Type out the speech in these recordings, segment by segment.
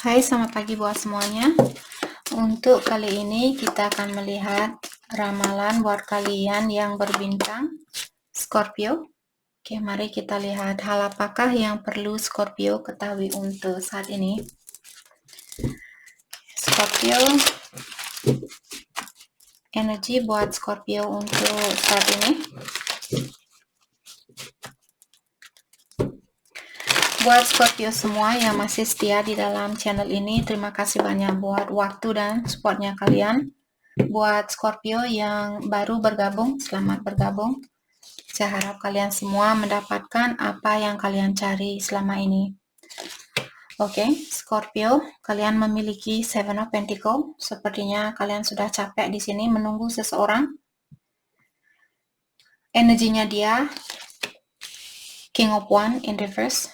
Hai, selamat pagi buat semuanya. Untuk kali ini kita akan melihat ramalan buat kalian yang berbintang Scorpio. Oke, mari kita lihat hal apakah yang perlu Scorpio ketahui untuk saat ini. Scorpio, energi buat Scorpio untuk saat ini. Buat Scorpio semua yang masih setia di dalam channel ini, terima kasih banyak buat waktu dan supportnya kalian. Buat Scorpio yang baru bergabung, selamat bergabung. Saya harap kalian semua mendapatkan apa yang kalian cari selama ini. Oke, Scorpio, kalian memiliki Seven of Pentacles. Sepertinya kalian sudah capek di sini menunggu seseorang. Energinya dia, King of Wands in reverse.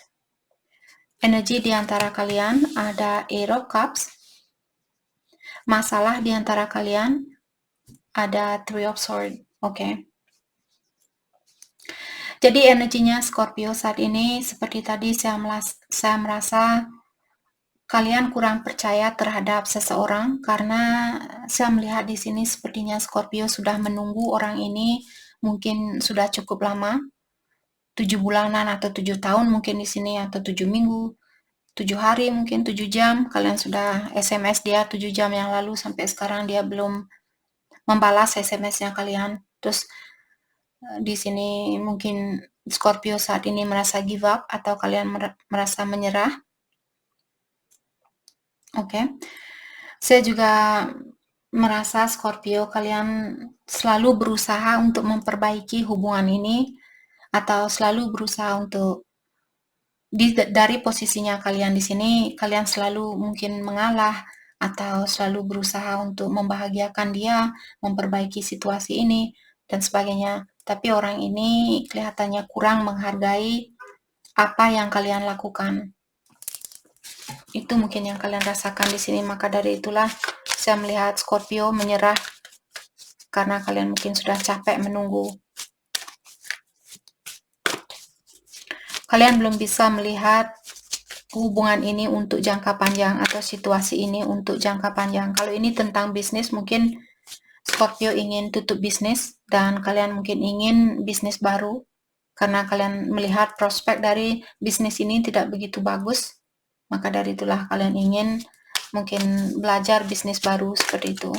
Energi di antara kalian ada Eight of Cups. Masalah di antara kalian ada Three of Swords. Oke. Jadi energinya Scorpio saat ini seperti tadi saya merasa kalian kurang percaya terhadap seseorang karena saya melihat di sini sepertinya Scorpio sudah menunggu orang ini mungkin sudah cukup lama, 7 bulanan atau 7 tahun mungkin di sini, atau 7 minggu, 7 hari mungkin, 7 jam. Kalian sudah SMS dia 7 jam yang lalu sampai sekarang dia belum membalas SMS-nya kalian. Terus di sini mungkin Scorpio saat ini merasa give up atau kalian merasa menyerah. Oke. Saya juga merasa Scorpio kalian selalu berusaha untuk memperbaiki hubungan ini atau selalu berusaha untuk dari posisinya kalian di sini, kalian selalu mungkin mengalah atau selalu berusaha untuk membahagiakan dia, memperbaiki situasi ini dan sebagainya. Tapi orang ini kelihatannya kurang menghargai apa yang kalian lakukan. Itu mungkin yang kalian rasakan di sini, maka dari itulah saya melihat Scorpio menyerah karena kalian mungkin sudah capek menunggu. Kalian belum bisa melihat hubungan ini untuk jangka panjang atau situasi ini untuk jangka panjang. Kalau ini tentang bisnis, mungkin Scorpio ingin tutup bisnis dan kalian mungkin ingin bisnis baru karena kalian melihat prospek dari bisnis ini tidak begitu bagus. Maka dari itulah kalian ingin mungkin belajar bisnis baru seperti itu.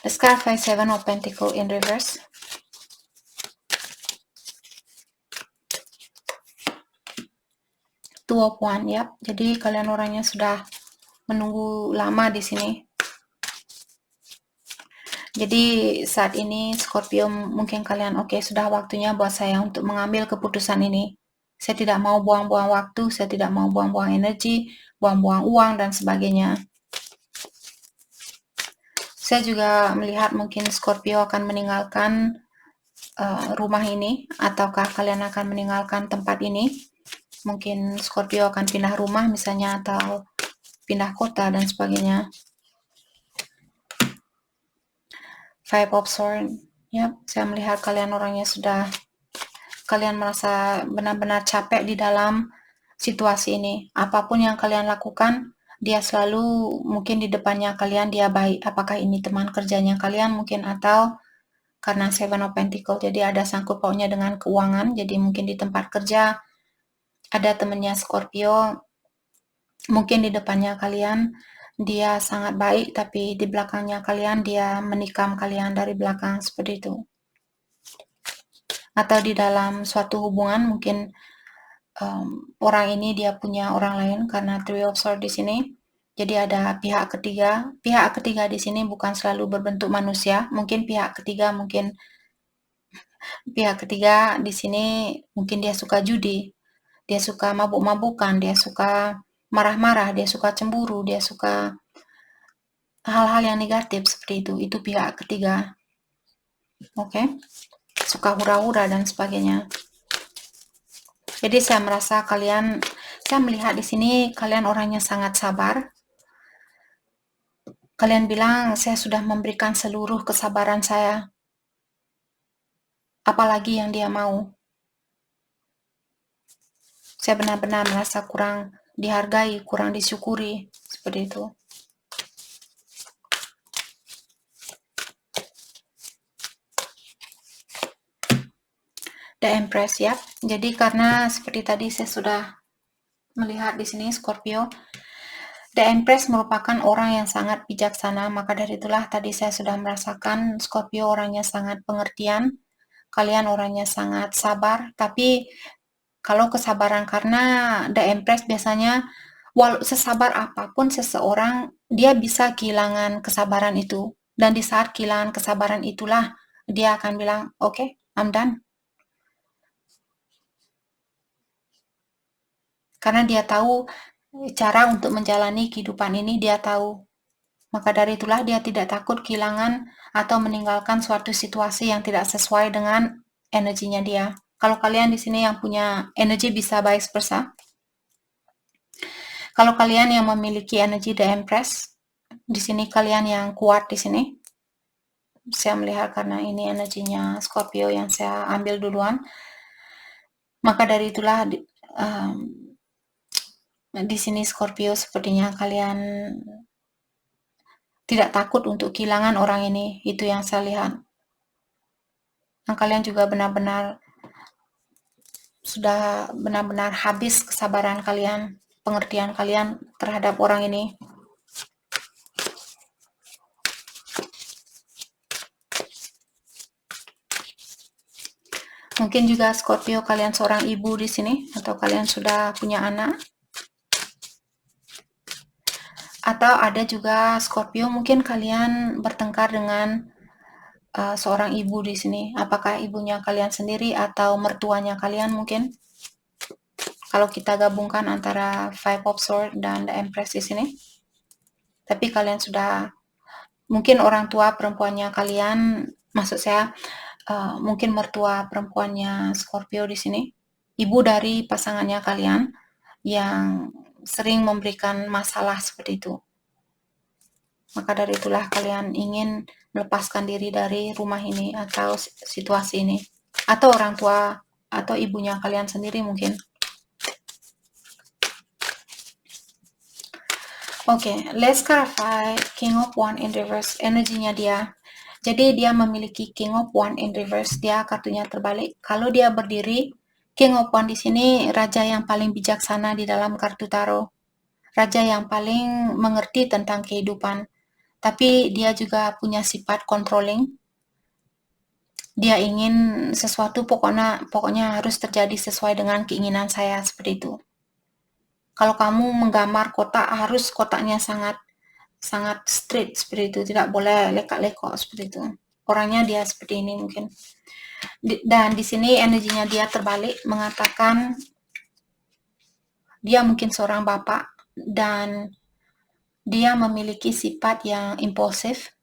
Let's clarify Seven of Pentacles in reverse. Two of Wands, ya. Jadi kalian orangnya sudah menunggu lama di sini. Jadi saat ini Scorpio mungkin kalian sudah waktunya buat saya untuk mengambil keputusan ini. Saya tidak mau buang-buang waktu, saya tidak mau buang-buang energi, buang-buang uang dan sebagainya. Saya juga melihat mungkin Scorpio akan meninggalkan rumah ini, ataukah kalian akan meninggalkan tempat ini. Mungkin Scorpio akan pindah rumah misalnya, atau pindah kota dan sebagainya. Five of Swords, ya, saya melihat kalian orangnya sudah, kalian merasa benar-benar capek di dalam situasi ini. Apapun yang kalian lakukan, dia selalu mungkin di depannya kalian dia baik. Apakah ini teman kerjanya kalian mungkin, atau karena Seven of Pentacles, jadi ada sangkut pautnya dengan keuangan. Jadi mungkin di tempat kerja ada temannya Scorpio, mungkin di depannya kalian dia sangat baik, tapi di belakangnya kalian dia menikam kalian dari belakang seperti itu. Atau di dalam suatu hubungan mungkin orang ini dia punya orang lain karena Three of Swords di sini. Jadi ada pihak ketiga. Pihak ketiga di sini bukan selalu berbentuk manusia. Mungkin pihak ketiga di sini mungkin dia suka judi, dia suka mabuk-mabukan, dia suka marah-marah, dia suka cemburu, dia suka hal-hal yang negatif seperti itu. Itu pihak ketiga. Oke. Suka hura-hura dan sebagainya. Jadi saya merasa saya melihat di sini kalian orangnya sangat sabar. Kalian bilang saya sudah memberikan seluruh kesabaran saya. apalagi yang dia mau. Saya benar-benar merasa kurang dihargai, kurang disyukuri, seperti itu. The Empress ya. Jadi karena seperti tadi saya sudah melihat di sini Scorpio, The Empress merupakan orang yang sangat bijaksana, maka dari itulah tadi saya sudah merasakan Scorpio orangnya sangat pengertian, kalian orangnya sangat sabar, tapi kalau kesabaran karena The Empress biasanya walau sesabar apapun seseorang, dia bisa kehilangan kesabaran itu. Dan di saat kehilangan kesabaran itulah dia akan bilang, "Oke, I'm done." Karena dia tahu cara untuk menjalani kehidupan ini, dia tahu. Maka dari itulah dia tidak takut kehilangan atau meninggalkan suatu situasi yang tidak sesuai dengan energinya dia. Kalau kalian di sini yang punya energi bisa vice versa. Kalau kalian yang memiliki energi The Empress, di sini kalian yang kuat di sini. Saya melihat karena ini energinya Scorpio yang saya ambil duluan. Maka dari itulah di sini Scorpio sepertinya kalian tidak takut untuk kehilangan orang ini. Itu yang saya lihat. Dan kalian juga sudah benar-benar habis kesabaran kalian, pengertian kalian terhadap orang ini. Mungkin juga Scorpio kalian seorang ibu di sini, atau kalian sudah punya anak. Atau ada juga Scorpio mungkin kalian bertengkar dengan seorang ibu di sini. Apakah ibunya kalian sendiri atau mertuanya kalian mungkin? Kalau kita gabungkan antara Five of Swords dan The Empress di sini. Tapi kalian sudah, mungkin orang tua perempuannya kalian, maksud saya mungkin mertua perempuannya Scorpio di sini, ibu dari pasangannya kalian yang sering memberikan masalah seperti itu. Maka dari itulah kalian ingin melepaskan diri dari rumah ini atau situasi ini. Atau orang tua atau ibunya kalian sendiri mungkin. Oke, let's clarify King of Wands in reverse, energinya dia. Jadi dia memiliki King of Wands in reverse, dia kartunya terbalik. Kalau dia berdiri, King of Wands di sini raja yang paling bijaksana di dalam kartu tarot. Raja yang paling mengerti tentang kehidupan. Tapi dia juga punya sifat controlling. Dia ingin sesuatu pokoknya harus terjadi sesuai dengan keinginan saya, seperti itu. Kalau kamu menggambar kotak, harus kotaknya sangat straight seperti itu, tidak boleh lekak-lekok seperti itu. Orangnya dia seperti ini mungkin. Dan di sini energinya dia terbalik, mengatakan dia mungkin seorang bapak dan dia memiliki sifat yang impulsif.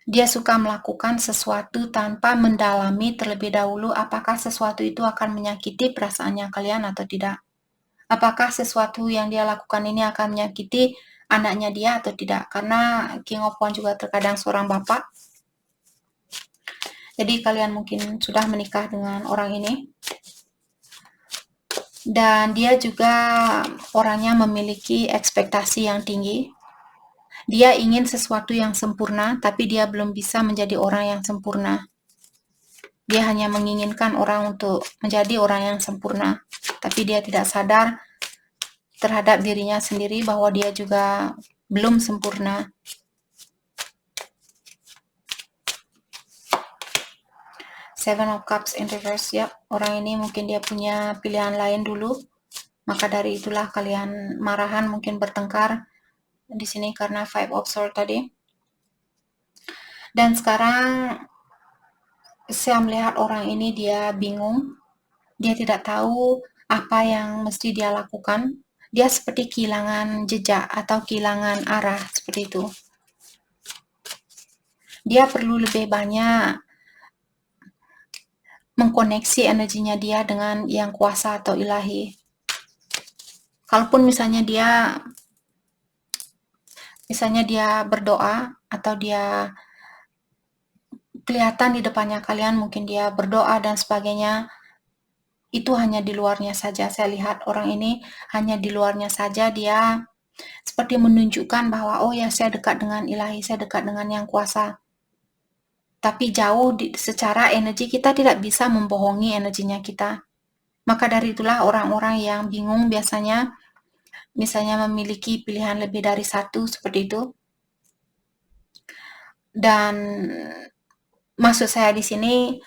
Dia suka melakukan sesuatu tanpa mendalami terlebih dahulu apakah sesuatu itu akan menyakiti perasaannya kalian atau tidak. Apakah sesuatu yang dia lakukan ini akan menyakiti anaknya dia atau tidak. Karena King of Wands juga terkadang seorang bapak. Jadi kalian mungkin sudah menikah dengan orang ini. Dan dia juga orangnya memiliki ekspektasi yang tinggi. Dia ingin sesuatu yang sempurna, tapi dia belum bisa menjadi orang yang sempurna. Dia hanya menginginkan orang untuk menjadi orang yang sempurna, tapi dia tidak sadar terhadap dirinya sendiri bahwa dia juga belum sempurna. Seven of Cups in reverse, ya. Orang ini mungkin dia punya pilihan lain dulu. Maka dari itulah kalian marahan, mungkin bertengkar di sini karena Five of Swords tadi. Dan sekarang saya melihat orang ini dia bingung. Dia tidak tahu apa yang mesti dia lakukan. Dia seperti kehilangan jejak atau kehilangan arah seperti itu. Dia perlu lebih banyak mengkoneksi energinya dia dengan yang kuasa atau ilahi. Kalaupun misalnya dia berdoa atau dia kelihatan di depannya kalian, mungkin dia berdoa dan sebagainya, itu hanya di luarnya saja. Saya lihat orang ini hanya di luarnya saja, dia seperti menunjukkan bahwa, oh ya, saya dekat dengan ilahi, saya dekat dengan yang kuasa. Tapi jauh secara energi kita tidak bisa membohongi energinya kita. Maka dari itulah orang-orang yang bingung biasanya, misalnya memiliki pilihan lebih dari satu seperti itu. Dan maksud saya di sini,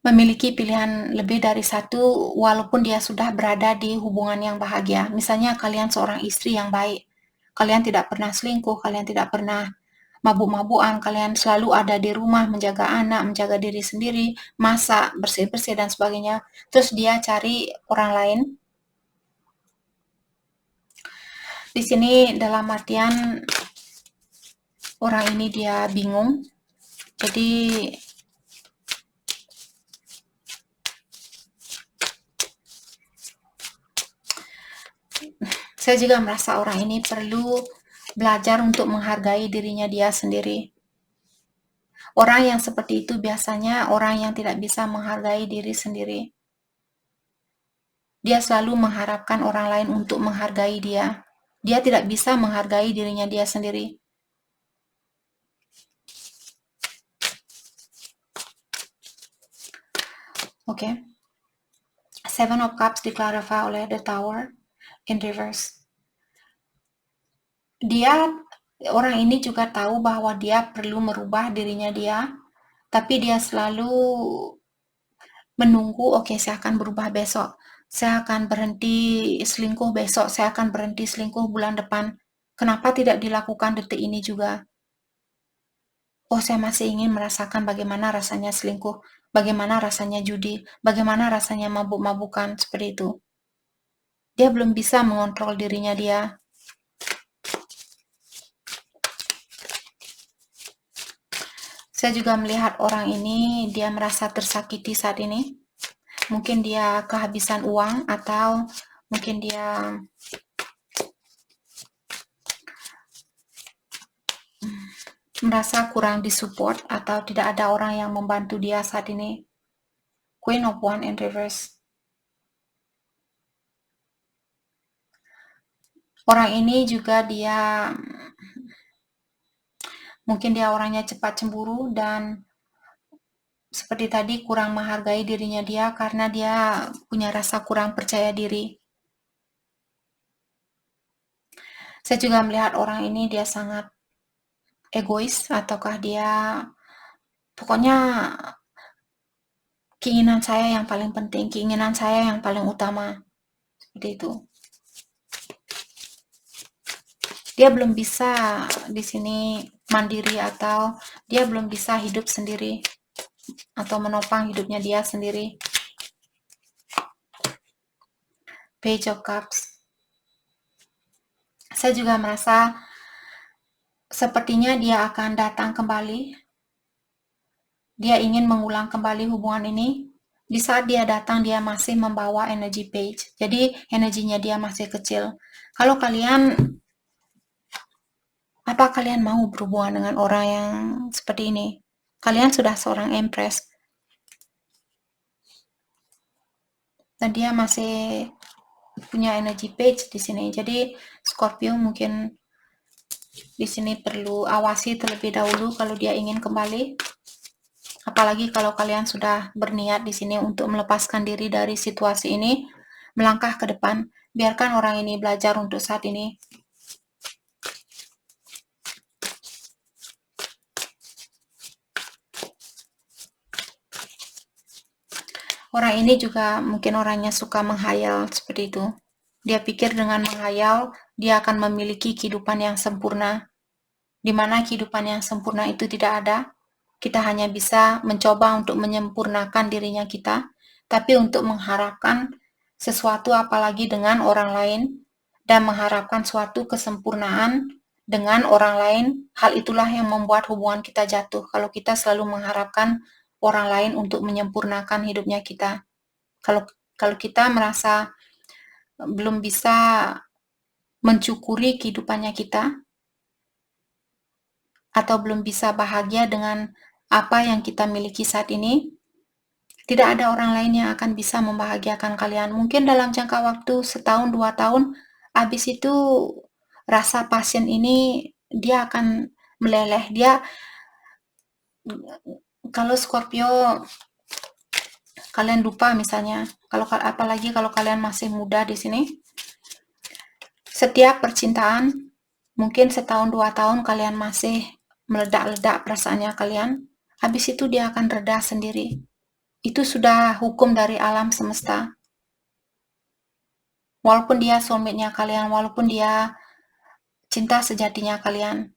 memiliki pilihan lebih dari satu walaupun dia sudah berada di hubungan yang bahagia. Misalnya kalian seorang istri yang baik, kalian tidak pernah selingkuh, kalian tidak pernah mabuk-mabukan, kalian selalu ada di rumah menjaga anak, menjaga diri sendiri, masak, bersih-bersih dan sebagainya. Terus dia cari orang lain. Di sini dalam artian orang ini dia bingung. Jadi saya juga merasa orang ini perlu belajar untuk menghargai dirinya dia sendiri. Orang yang seperti itu biasanya orang yang tidak bisa menghargai diri sendiri. Dia selalu mengharapkan orang lain untuk menghargai dia. Dia tidak bisa menghargai dirinya dia sendiri. Oke. Seven of Cups diklarify oleh The Tower in reverse. Orang ini juga tahu bahwa dia perlu merubah dirinya dia, tapi dia selalu menunggu, oke, saya akan berubah besok. Saya akan berhenti selingkuh besok, saya akan berhenti selingkuh bulan depan. Kenapa tidak dilakukan detik ini juga? Oh, saya masih ingin merasakan bagaimana rasanya selingkuh, bagaimana rasanya judi, bagaimana rasanya mabuk-mabukan, seperti itu. Dia belum bisa mengontrol dirinya dia. Saya juga melihat orang ini, dia merasa tersakiti saat ini. Mungkin dia kehabisan uang atau mungkin dia merasa kurang disupport atau tidak ada orang yang membantu dia saat ini. Queen of Wands in reverse. Orang ini juga dia mungkin dia orangnya cepat cemburu dan seperti tadi kurang menghargai dirinya dia karena dia punya rasa kurang percaya diri. Saya juga melihat orang ini dia sangat egois ataukah dia pokoknya keinginan saya yang paling penting, keinginan saya yang paling utama. Seperti itu. Dia belum bisa di sini mandiri atau dia belum bisa hidup sendiri atau menopang hidupnya dia sendiri. Page of Cups. Saya juga merasa sepertinya dia akan datang kembali. Dia ingin mengulang kembali hubungan ini. Di saat dia datang, dia masih membawa energi page. Jadi energinya dia masih kecil. Kalau kalian, apa kalian mau berhubungan dengan orang yang seperti ini? Kalian sudah seorang empress. Dan dia masih punya energi page di sini. Jadi Scorpio mungkin di sini perlu awasi terlebih dahulu kalau dia ingin kembali. Apalagi kalau kalian sudah berniat di sini untuk melepaskan diri dari situasi ini, melangkah ke depan. Biarkan orang ini belajar untuk saat ini. Orang ini juga mungkin orangnya suka menghayal seperti itu. Dia pikir dengan menghayal, dia akan memiliki kehidupan yang sempurna. Di mana kehidupan yang sempurna itu tidak ada. Kita hanya bisa mencoba untuk menyempurnakan dirinya kita, tapi untuk mengharapkan sesuatu apalagi dengan orang lain, dan mengharapkan suatu kesempurnaan dengan orang lain, hal itulah yang membuat hubungan kita jatuh. Kalau kita selalu mengharapkan orang lain untuk menyempurnakan hidupnya kita. Kalau kita merasa belum bisa mencukuri kehidupannya kita, atau belum bisa bahagia dengan apa yang kita miliki saat ini, tidak ada orang lain yang akan bisa membahagiakan kalian. Mungkin dalam jangka waktu setahun, 2 tahun, habis itu rasa passion ini dia akan meleleh. Kalau Scorpio, kalian lupa misalnya, apalagi kalau kalian masih muda di sini, setiap percintaan, mungkin setahun 2 tahun kalian masih meledak-ledak perasaannya kalian, habis itu dia akan reda sendiri. Itu sudah hukum dari alam semesta. Walaupun dia soulmate-nya kalian, walaupun dia cinta sejatinya kalian.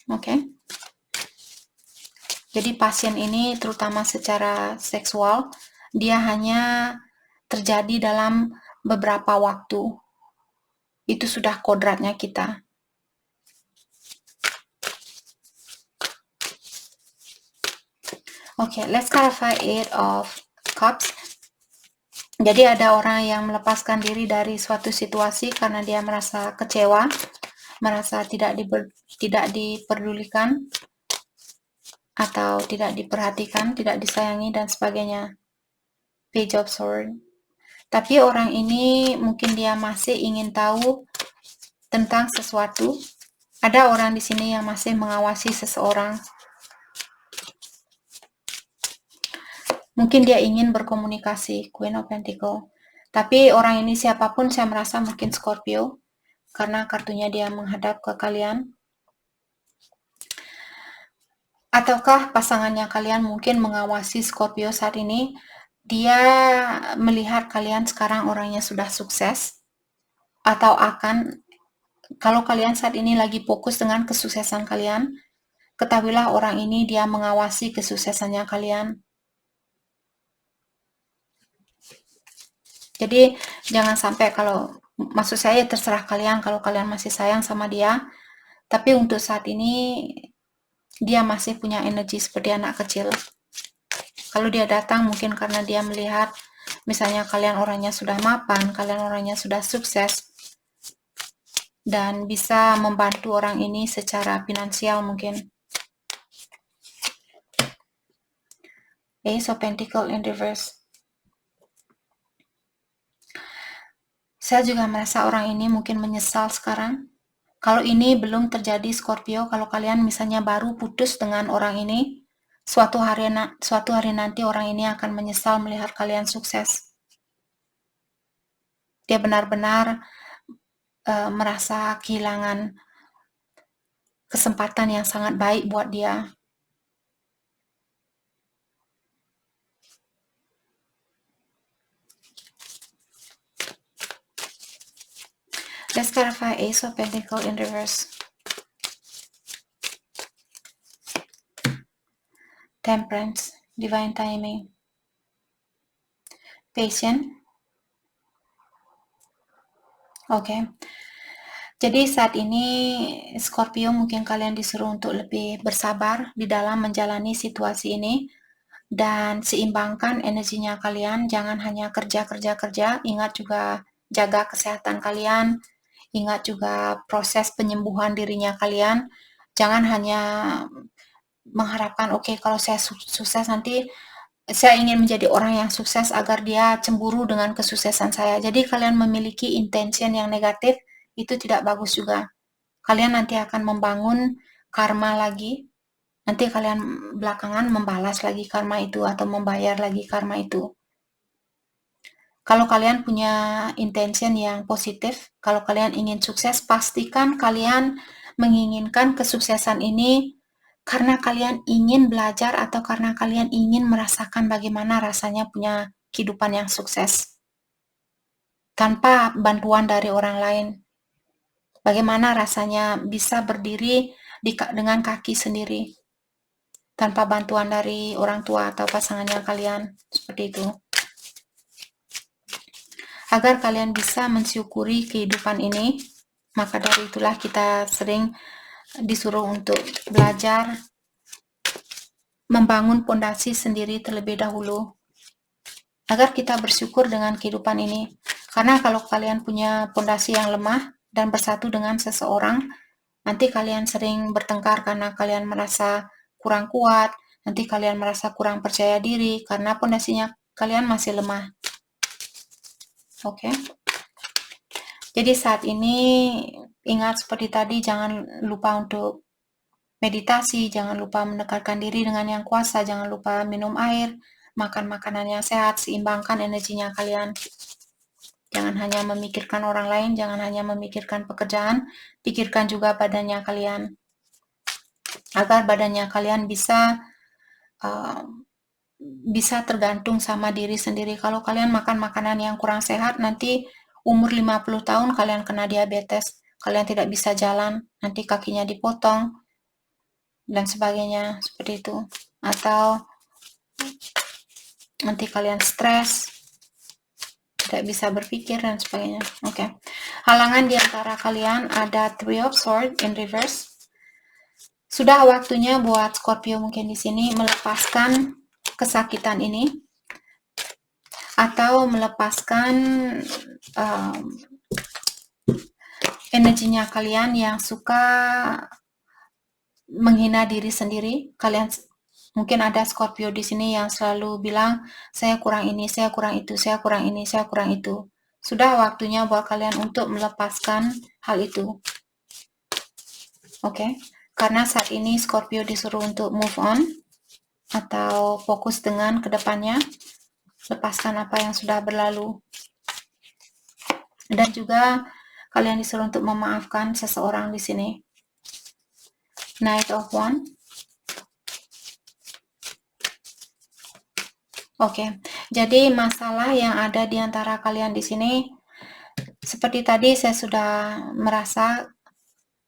Oke? Jadi pasien ini terutama secara seksual, dia hanya terjadi dalam beberapa waktu. Itu sudah kodratnya kita. Oke, let's clarify Eight of Cups. Jadi ada orang yang melepaskan diri dari suatu situasi karena dia merasa kecewa, merasa tidak diperdulikan, atau tidak diperhatikan, tidak disayangi, dan sebagainya. Page of Swords. Tapi orang ini mungkin dia masih ingin tahu tentang sesuatu. Ada orang di sini yang masih mengawasi seseorang. Mungkin dia ingin berkomunikasi, Queen of Pentacles. Tapi orang ini siapapun, saya merasa mungkin Scorpio, karena kartunya dia menghadap ke kalian. Ataukah pasangannya kalian mungkin mengawasi Scorpio saat ini, dia melihat kalian sekarang orangnya sudah sukses, atau kalau kalian saat ini lagi fokus dengan kesuksesan kalian, ketahuilah orang ini dia mengawasi kesuksesannya kalian. Jadi jangan sampai, maksud saya terserah kalian kalau kalian masih sayang sama dia, tapi untuk saat ini dia masih punya energi seperti anak kecil. Kalau dia datang mungkin karena dia melihat misalnya kalian orangnya sudah mapan, kalian orangnya sudah sukses, dan bisa membantu orang ini secara finansial mungkin. Ace of Pentacles in reverse. Saya juga merasa orang ini mungkin menyesal sekarang. Kalau ini belum terjadi Scorpio, kalau kalian misalnya baru putus dengan orang ini, suatu hari nanti orang ini akan menyesal melihat kalian sukses. Dia benar-benar merasa kehilangan kesempatan yang sangat baik buat dia. Let's clarify Ace of Pentacles in reverse. Temperance, divine timing. Patient. Oke. Jadi saat ini Scorpio mungkin kalian disuruh untuk lebih bersabar di dalam menjalani situasi ini, dan seimbangkan energinya kalian. Jangan hanya kerja, ingat juga jaga kesehatan kalian, ingat juga proses penyembuhan dirinya kalian. Jangan hanya mengharapkan, oke, kalau saya sukses nanti saya ingin menjadi orang yang sukses agar dia cemburu dengan kesuksesan saya. Jadi kalian memiliki intention yang negatif, itu tidak bagus juga. Kalian nanti akan membangun karma lagi. Nanti kalian belakangan membalas lagi karma itu atau membayar lagi karma itu. Kalau kalian punya intention yang positif, kalau kalian ingin sukses, pastikan kalian menginginkan kesuksesan ini karena kalian ingin belajar atau karena kalian ingin merasakan bagaimana rasanya punya kehidupan yang sukses tanpa bantuan dari orang lain. Bagaimana rasanya bisa berdiri dengan kaki sendiri tanpa bantuan dari orang tua atau pasangannya kalian, seperti itu. Agar kalian bisa mensyukuri kehidupan ini, maka dari itulah kita sering disuruh untuk belajar membangun pondasi sendiri terlebih dahulu, agar kita bersyukur dengan kehidupan ini. Karena kalau kalian punya pondasi yang lemah, dan bersatu dengan seseorang, nanti kalian sering bertengkar karena kalian merasa kurang kuat, nanti kalian merasa kurang percaya diri karena pondasinya kalian masih lemah. Oke. Jadi saat ini ingat seperti tadi, jangan lupa untuk meditasi, jangan lupa mendekatkan diri dengan yang kuasa, jangan lupa minum air, makan makanan yang sehat, seimbangkan energinya kalian. Jangan hanya memikirkan orang lain, jangan hanya memikirkan pekerjaan, pikirkan juga badannya kalian. Agar badannya kalian bisa tergantung sama diri sendiri. Kalau kalian makan makanan yang kurang sehat, nanti umur 50 tahun kalian kena diabetes, kalian tidak bisa jalan, nanti kakinya dipotong, dan sebagainya, seperti itu. Atau nanti kalian stres, tidak bisa berpikir, dan sebagainya. Oke. Halangan di antara kalian ada Three of Swords in reverse. Sudah waktunya buat Scorpio mungkin di sini melepaskan kesakitan ini, atau melepaskan energinya kalian yang suka menghina diri sendiri. Kalian mungkin ada Scorpio di sini yang selalu bilang, saya kurang ini, saya kurang itu, saya kurang ini, saya kurang itu. Sudah waktunya buat kalian untuk melepaskan hal itu. Oke. Karena saat ini Scorpio disuruh untuk move on atau fokus dengan kedepannya, lepaskan apa yang sudah berlalu. Dan juga kalian disuruh untuk memaafkan seseorang di sini. Knight of Wands. Oke, jadi masalah yang ada di antara kalian di sini, seperti tadi saya sudah merasa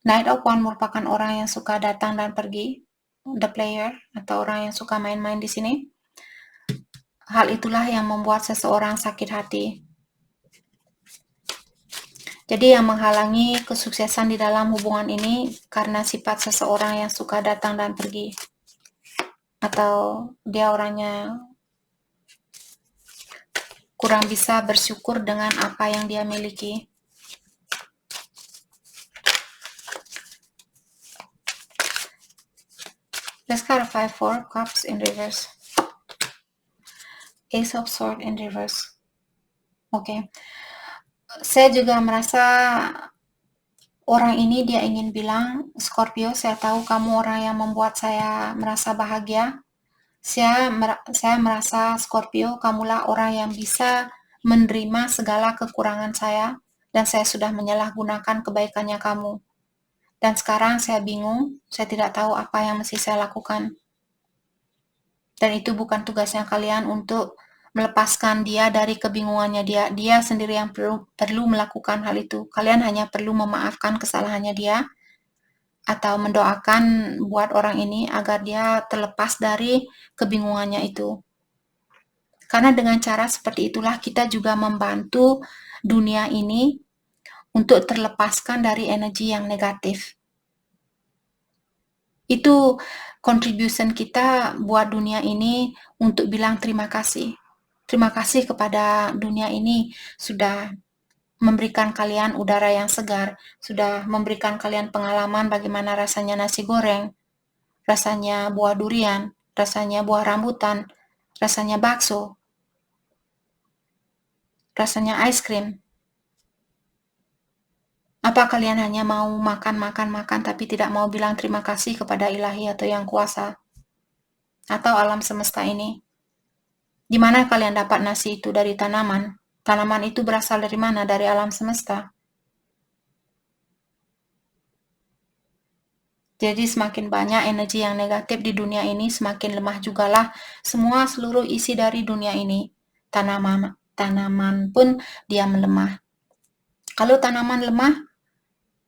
Knight of Wands merupakan orang yang suka datang dan pergi, the player, atau orang yang suka main-main di sini. Hal itulah yang membuat seseorang sakit hati. Jadi yang menghalangi kesuksesan di dalam hubungan ini karena sifat seseorang yang suka datang dan pergi. Atau dia orangnya kurang bisa bersyukur dengan apa yang dia miliki. Let's card 5-4 cups in reverse. Ace of Swords in reverse. Oke. Saya juga merasa orang ini dia ingin bilang, Scorpio, saya tahu kamu orang yang membuat saya merasa bahagia. Saya merasa Scorpio, kamulah orang yang bisa menerima segala kekurangan saya, dan saya sudah menyalahgunakan kebaikannya kamu. Dan sekarang saya bingung, saya tidak tahu apa yang mesti saya lakukan. Dan itu bukan tugasnya kalian untuk melepaskan dia dari kebingungannya dia. Dia sendiri yang perlu melakukan hal itu. Kalian hanya perlu memaafkan kesalahannya dia, atau mendoakan buat orang ini agar dia terlepas dari kebingungannya itu. Karena dengan cara seperti itulah kita juga membantu dunia ini untuk terlepaskan dari energi yang negatif. Itu contribution kita buat dunia ini untuk bilang terima kasih. Terima kasih kepada dunia ini sudah memberikan kalian udara yang segar, sudah memberikan kalian pengalaman bagaimana rasanya nasi goreng, rasanya buah durian, rasanya buah rambutan, rasanya bakso, rasanya ice cream. Apa kalian hanya mau makan tapi tidak mau bilang terima kasih kepada ilahi atau yang kuasa? Atau alam semesta ini? Di mana kalian dapat nasi itu? Dari tanaman? Tanaman itu berasal dari mana? Dari alam semesta. Jadi semakin banyak energi yang negatif di dunia ini, semakin lemah jugalah seluruh isi dari dunia ini. Tanaman pun dia melemah. Kalau tanaman lemah,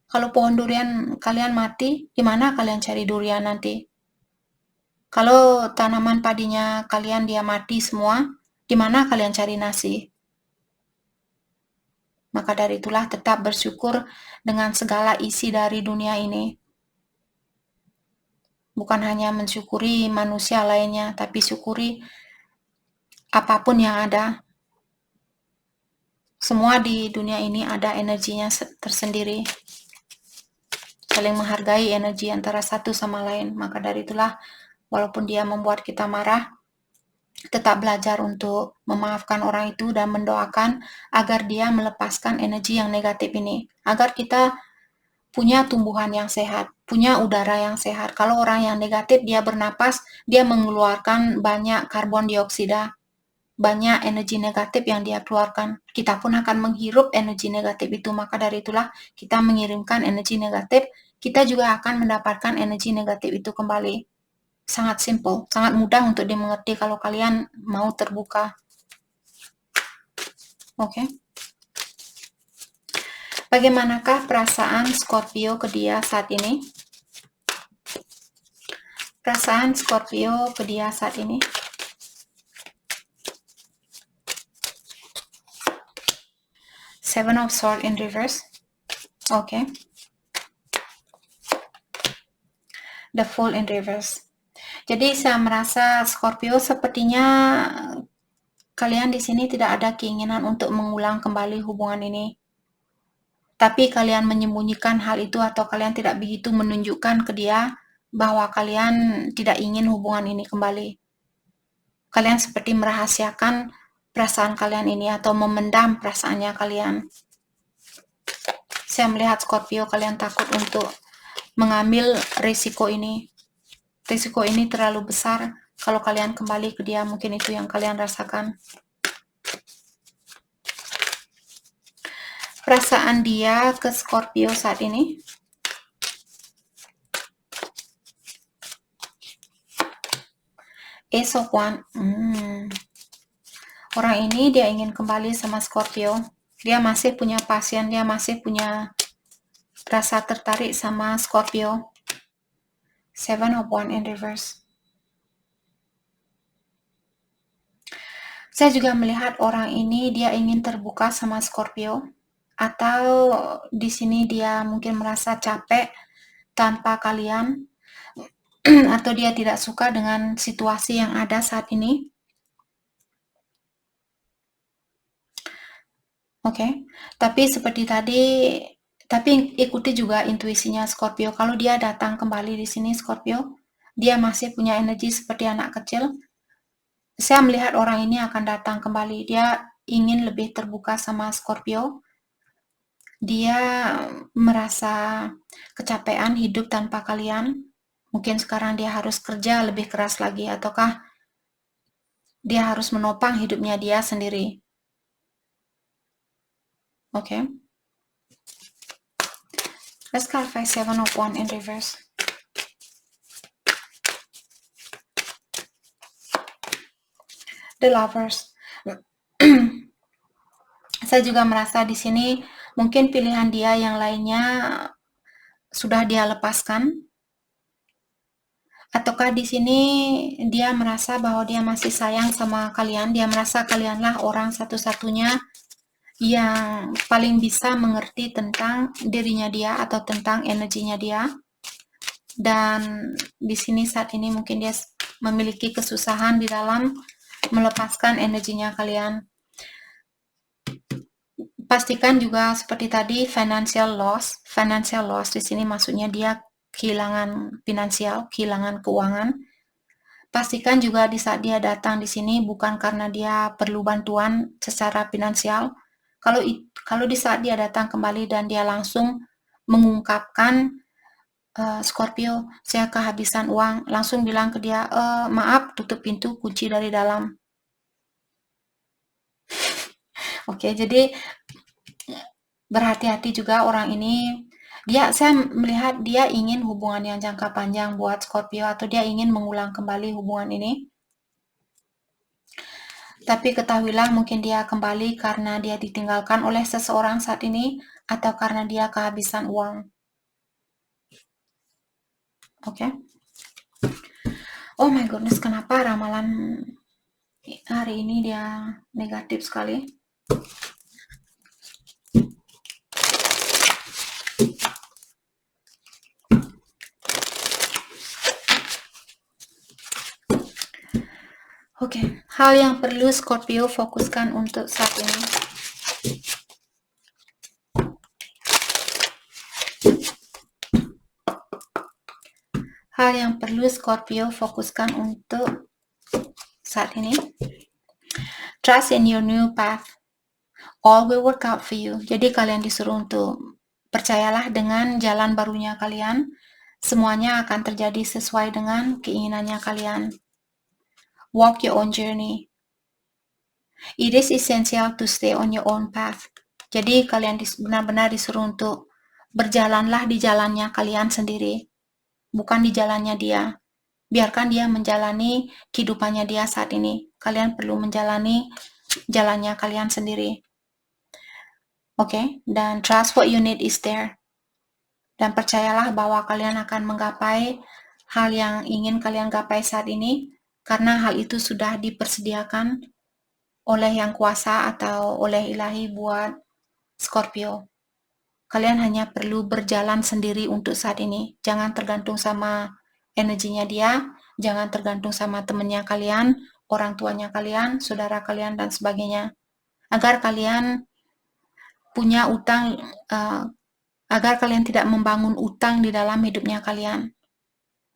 kalau pohon durian kalian mati, di mana kalian cari durian nanti? Kalau tanaman padinya kalian dia mati semua, di mana kalian cari nasi? Maka dari itulah tetap bersyukur dengan segala isi dari dunia ini. Bukan hanya mensyukuri manusia lainnya, tapi syukuri apapun yang ada. Semua di dunia ini ada energinya tersendiri. Saling menghargai energi antara satu sama lain. Maka dari itulah, walaupun dia membuat kita marah, tetap belajar untuk memaafkan orang itu dan mendoakan agar dia melepaskan energi yang negatif ini. Agar kita punya tumbuhan yang sehat, punya udara yang sehat. Kalau orang yang negatif, dia bernapas, dia mengeluarkan banyak karbon dioksida, banyak energi negatif yang dia keluarkan. Kita pun akan menghirup energi negatif itu. Maka dari itulah kita mengirimkan energi negatif, kita juga akan mendapatkan energi negatif itu kembali. Sangat simple, sangat mudah untuk dimengerti kalau kalian mau terbuka. Oke. Bagaimanakah perasaan Scorpio ke dia saat ini? Perasaan Scorpio ke dia saat ini. Seven of Swords in reverse. Oke. The Fool in reverse. Jadi saya merasa Scorpio sepertinya kalian di sini tidak ada keinginan untuk mengulang kembali hubungan ini. Tapi kalian menyembunyikan hal itu atau kalian tidak begitu menunjukkan ke dia bahwa kalian tidak ingin hubungan ini kembali. Kalian seperti merahasiakan perasaan kalian ini atau memendam perasaannya kalian. Saya melihat Scorpio kalian takut untuk mengambil risiko ini. Risiko ini terlalu besar. Kalau kalian kembali ke dia, mungkin itu yang kalian rasakan. Perasaan dia ke Scorpio saat ini. Ace of Wands. Orang ini dia ingin kembali sama Scorpio. Dia masih punya passion, dia masih punya rasa tertarik sama Scorpio. Seven of Wands in reverse. Saya juga melihat orang ini dia ingin terbuka sama Scorpio, atau di sini dia mungkin merasa capek tanpa kalian, atau dia tidak suka dengan situasi yang ada saat ini. Oke, tapi seperti tadi, tapi ikuti juga intuisinya Scorpio. Kalau dia datang kembali di sini Scorpio, dia masih punya energi seperti anak kecil. Saya melihat orang ini akan datang kembali. Dia ingin lebih terbuka sama Scorpio. Dia merasa kecapean hidup tanpa kalian. Mungkin sekarang dia harus kerja lebih keras lagi, ataukah dia harus menopang hidupnya dia sendiri. Oke. Let's clarify Seven of Wands in reverse. The Lovers. Saya juga merasa di sini mungkin pilihan dia yang lainnya sudah dia lepaskan, ataukah di sini dia merasa bahwa dia masih sayang sama kalian. Dia merasa kalianlah orang satu-satunya yang paling bisa mengerti tentang dirinya dia atau tentang energinya dia. Dan di sini saat ini mungkin dia memiliki kesusahan di dalam melepaskan energinya kalian. Pastikan juga seperti tadi financial loss. Financial loss di sini maksudnya dia kehilangan finansial, kehilangan keuangan. Pastikan juga di saat dia datang di sini bukan karena dia perlu bantuan secara finansial. Kalau di saat dia datang kembali dan dia langsung mengungkapkan, Scorpio, saya kehabisan uang, langsung bilang ke dia, maaf, tutup pintu, kunci dari dalam. Oke, jadi berhati-hati juga orang ini. Saya melihat dia ingin hubungan yang jangka panjang buat Scorpio, atau dia ingin mengulang kembali hubungan ini. Tapi ketahuilah mungkin dia kembali karena dia ditinggalkan oleh seseorang saat ini, atau karena dia kehabisan uang. Oke. Oh my goodness, kenapa ramalan hari ini dia negatif sekali? Oke, hal yang perlu Scorpio fokuskan untuk saat ini. hal yang perlu Scorpio fokuskan untuk saat ini. Trust in your new path. All will work out for you. Jadi kalian disuruh untuk percayalah dengan jalan barunya kalian. Semuanya akan terjadi sesuai dengan keinginannya kalian. Walk your own journey. It is essential to stay on your own path. Jadi kalian benar-benar disuruh untuk berjalanlah di jalannya kalian sendiri, bukan di jalannya dia. Biarkan dia menjalani kehidupannya dia saat ini. Kalian perlu menjalani jalannya kalian sendiri. Oke, dan trust what you need is there. Dan percayalah bahwa kalian akan menggapai hal yang ingin kalian gapai saat ini, karena hal itu sudah dipersediakan oleh Yang Kuasa atau oleh Ilahi buat Scorpio. Kalian hanya perlu berjalan sendiri untuk saat ini. Jangan tergantung sama energinya dia, jangan tergantung sama temannya kalian, orang tuanya kalian, saudara kalian, dan sebagainya. Agar kalian punya utang, agar kalian tidak membangun utang di dalam hidupnya kalian.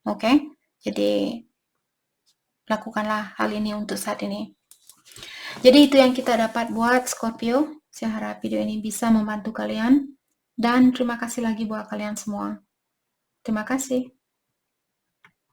Oke? Jadi, lakukanlah hal ini untuk saat ini. Jadi itu yang kita dapat buat Scorpio. Saya harap video ini bisa membantu kalian. Dan terima kasih lagi buat kalian semua. Terima kasih.